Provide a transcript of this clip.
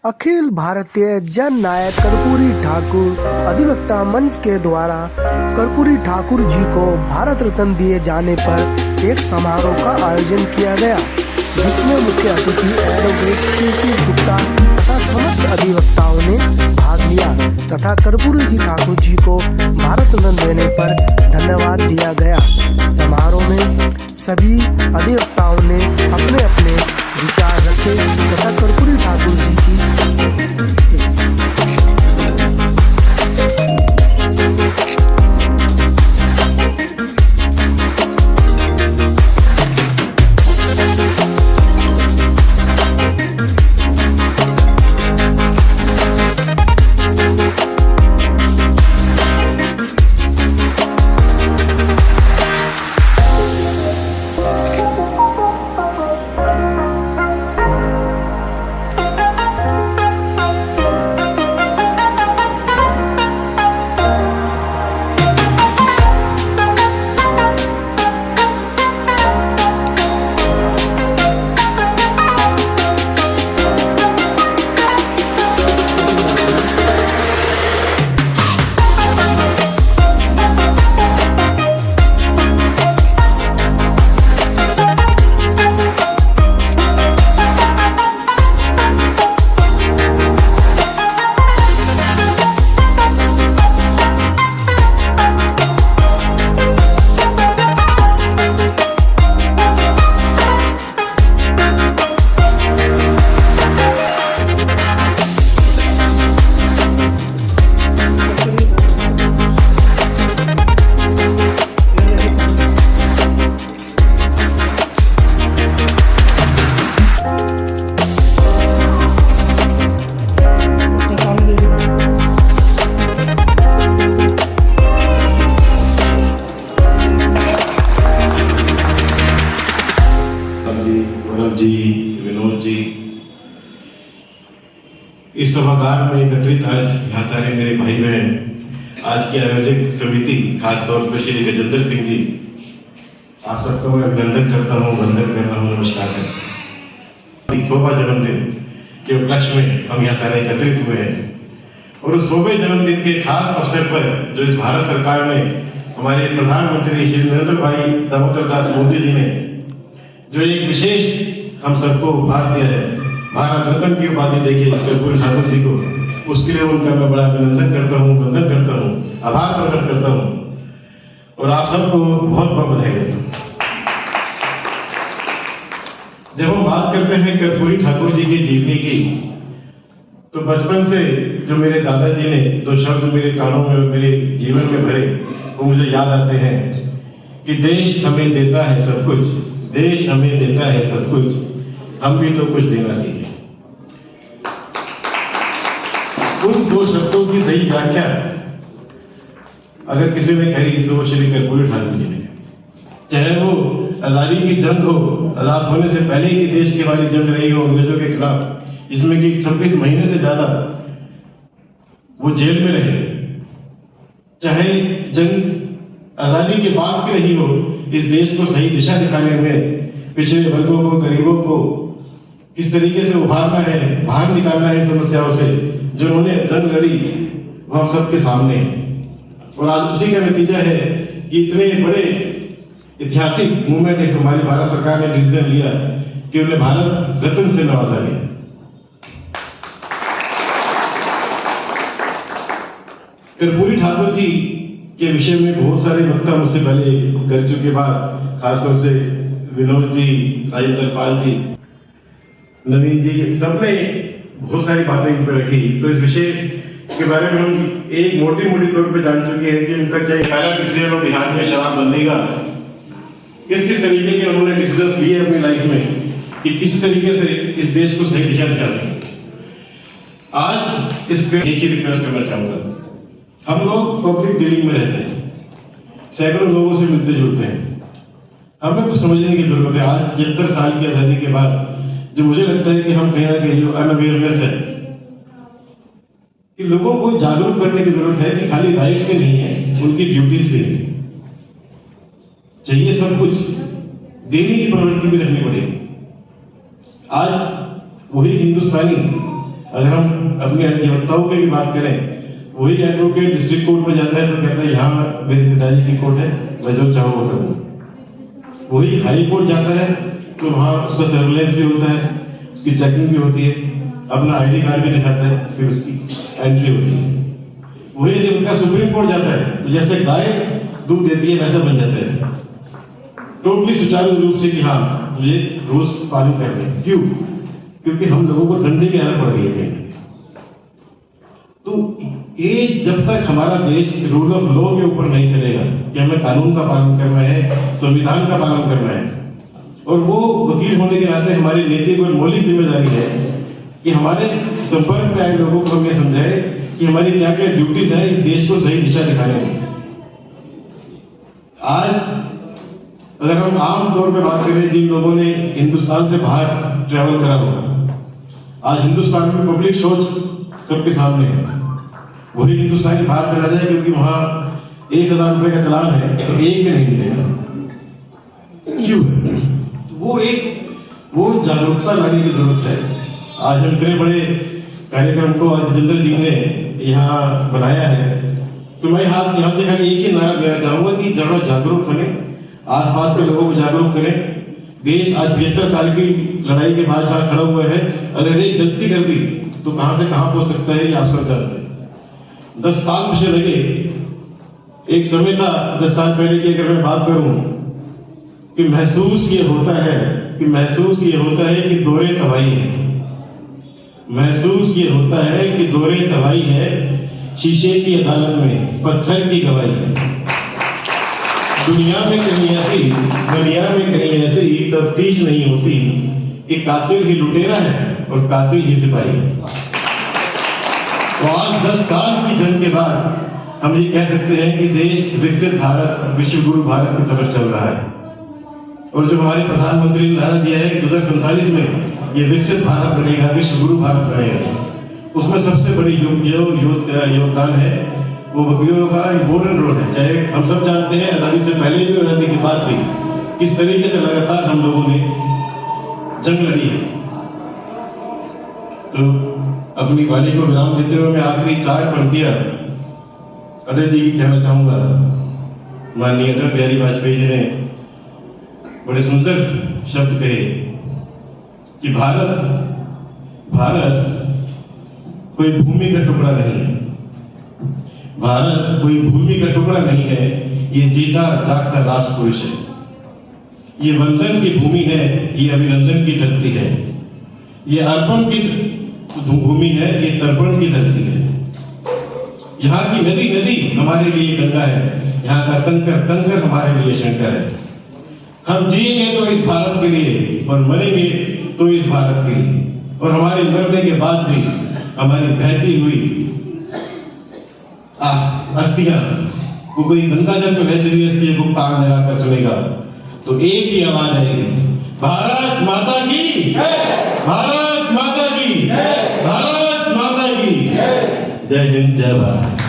अखिल भारतीय जन नायक कर्पूरी ठाकुर अधिवक्ता मंच के द्वारा कर्पूरी ठाकुर जी को भारत रत्न दिए जाने पर एक समारोह का आयोजन किया गया, जिसमें मुख्य अतिथि एडवोकेट केसी गुप्ता तथा समस्त अधिवक्ताओं ने भाग लिया तथा कर्पूरी जी ठाकुर जी को भारत रत्न देने पर धन्यवाद दिया गया। समारोह में सभी अधिवक्ताओं ने अपने अपने विचार रखे तथा कर्पूरी ठाकुर जी की विनोद जी, इस सभागार में एकत्रित आज यहाँ सारे मेरे भाई बहन, आज की आयोजक समिति, खासतौर पर श्री गजेंद्र सिंह जी, आप सबका मैं अभिनंदन करता हूँ, वंदन कर रहा हूँ, नमस्कार करता हूँ। 100वां जन्मदिन के उपलक्ष्य में हम यहाँ सारे एकत्रित हुए हैं और उस 100वें जन्मदिन के खास अवसर पर जो इस भारत सरकार ने हमारे प्रधानमंत्री श्री नरेंद्र भाई दामोदर दास मोदी जी ने जो एक विशेष हम सबको उपहार दिया है, भारत रत्न की उपाधि देखिए कर्पूरी ठाकुर जी को, उसके लिए उनका मैं बड़ा अभिनंदन करता हूँ, वंदन करता हूँ, आभार प्रकट करता हूँ और आप सबको बहुत बहुत बधाई देता हूँ। जब हम बात करते हैं कर्पूरी ठाकुर जी की जीवनी की, तो बचपन से जो मेरे दादाजी ने दो शब्द मेरे कानों में और मेरे जीवन में भरे, वो मुझे याद आते हैं कि देश हमें देता है सब कुछ, देश हमें देता है सब कुछ, हम भी तो कुछ देना सीखें। उन दो शब्दों की सही व्याख्या अगर किसी ने कही तो वो श्री कर्पूरी ठाकुर जी ने, चाहे वो आजादी की जंग हो, आजाद होने से पहले की देश की हमारी जंग रही हो अंग्रेजों के खिलाफ, जिसमें कि 26 महीने से ज्यादा वो जेल में रहे, चाहे जंग आजादी के बाद की रही हो, इस देश को सही दिशा दिखाने में पिछड़े वर्गों को, गरीबों को किस तरीके से उभारना है, बाहर निकालना है समस्याओं से, जो उन्होंने जंग लड़ी, वो हम सबके सामने है। और आज उसी का नतीजा है कि इतने बड़े ऐतिहासिक मूवमेंट एक हमारी भारत सरकार ने डिसीजन लिया कि उन्हें भारत रत्न से नवाजा गया। कर्पूरी ठाकुर जी के विषय में बहुत सारे वक्ता मुझसे पहले कर चुके बाद, खासतौर से विनोद जी, राजेंद्र पाल जी, नवीन जी, सबने बहुत सारी बातें इन पर रखी। तो इस विषय के बारे में हम एक मोटी तौर पे जान चुके हैं कि उनका क्या ख्याल, इसलिए लोग बिहार में शराबबंदी का किस तरीके के उन्होंने डिसीजन लिए अपनी लाइफ में कि किस तरीके से इस देश को सही दिशा दिखा सके। आज इस पे एक ही रिक्वेस्ट करना चाहूंगा, हम लोग पब्लिक डीलिंग में रहते हैं, सैकड़ों लोगों से मिलते जुलते हैं, हमें कुछ समझने की जरूरत है। आज 75 साल की आजादी के बाद जो मुझे लगता है कि हम कहीं ना कहीं जो अनअवेयरनेस है, कि लोगों को जागरूक करने की जरूरत है कि खाली राइट्स ही नहीं है, उनकी ड्यूटीज भी है। चाहिए सब कुछ, देने की प्रवृत्ति भी रखनी पड़ेगी। आज वही हिंदुस्तानी, अगर हम अपने अधिवक्ताओं की भी बात करें, वही एडवोकेट डिस्ट्रिक्ट कोर्ट में जाता है तो कहता है यहाँ मेरे पिताजी की कोर्ट है, मैं जो चाहूँ वो करूँ। वही हाई कोर्ट जाता है तो वहाँ उसका सर्विलेंस भी होता है, उसकी चेकिंग भी होती है, अपना आईडी कार्ड भी दिखाता है, फिर उसकी एंट्री होती है। वही यदि उनका सुप्रीम कोर्ट जाता है तो जैसे गाय दूध देती है वैसा बन जाता है, टोटली सुचारू रूप से कि हाँ मुझे रोज पालन करना है। क्यों? क्योंकि हम लोगों को डंडे की आदत पड़ गई है। तो ये जब तक हमारा देश रूल ऑफ लॉ के ऊपर नहीं चलेगा कि हमें कानून का पालन करना है, संविधान का पालन करना है, और वो वकील होने के नाते हमारी नैतिक और मौलिक जिम्मेदारी है कि हमारे संपर्क में आए लोगों को हम ये समझाए कि हमारी क्या क्या ड्यूटीज हैं इस देश को सही दिशा दिखाने में। आज अगर हम आम तौर पे बात करें, जिन लोगों ने हिंदुस्तान से बाहर ट्रैवल करा हो, आज हिंदुस्तान में पब्लिक सोच सबके सामने है। वही हिंदुस्तानी बाहर चला जाए क्योंकि वहां 1000 रुपए का चालान है तो एक भी नहीं मिलेगा। क्यों है? तो वो जागरूकता लाने की जरूरत है। आज हम इतने बड़े कार्यक्रम को आज राजेंद्र जी ने यहाँ बनाया है, तो मैं यहाँ से खाली एक ही नारा देना चाहूंगा कि जरूर जागरूक बने, आसपास के लोगों को जागरूक करें। देश आज 75 साल की लड़ाई के बाद जहाँ खड़ा हुआ है, अगर एक गलती कर दी तो कहां से कहां पहुंच सकता है ये आप सब जानते हैं। 10 साल पीछे लगे, एक समय था 10 साल पहले की अगर मैं बात करूं कि महसूस ये होता है कि दौरे तबाही है, महसूस ये होता है कि दौरे तबाही है, शीशे की अदालत में पत्थर की गवाही है। दुनिया में कहीं ऐसी तफ्तीश नहीं होती कि कातिल ही लुटेरा है और कातिल ही सिपाही है। तो आज 10 साल की जंग के बाद हम ये कह सकते हैं कि देश विकसित भारत, विश्व गुरु भारत की तरफ चल रहा है। और जो हमारे प्रधानमंत्री ने नारा दिया है कि 2047 में ये विकसित भारत बनेगा, विश्व गुरु भारत बनेगा, उसमें सबसे बड़ी योगदान है वो वकीलों का इम्पोर्टेंट रोल है। चाहे हम सब जानते हैं आज़ादी से पहले भी और आज़ादी के बाद भी किस तरीके से लगातार हम लोगों ने जंग लड़ी है। तो अपनी वाणी को विराम देते हुए मैं आखिरी 4 पंक्तियां अटल जी की कहना चाहूंगा। माननीय अटल बिहारी वाजपेयी जी ने बड़े सुंदर शब्द कहे कि भारत कोई भूमि का टुकड़ा नहीं है, भारत कोई भूमि का टुकड़ा नहीं है, ये जीता जागता राष्ट्र पुरुष है, ये वंदन की भूमि है, ये अभिनंदन की धरती है, ये अर्पण की भूमि है, ये तर्पण की धरती है। यहाँ की नदी हमारे लिए गंगा है, यहाँ का कंकर हमारे लिए शंकर है। हम जिएंगे तो इस भारत के लिए और मरेंगे तो इस भारत के लिए, और हमारे मरने के बाद भी हमारी बहती हुई अस्थियां को कोई गंगा जल में बहती हुई अस्थियों को कान लगाकर सुनेगा तो एक ही आवाज आएगी, भारत माता की, भारत माता की, भारत माता की। जय हिंद, जय भारत।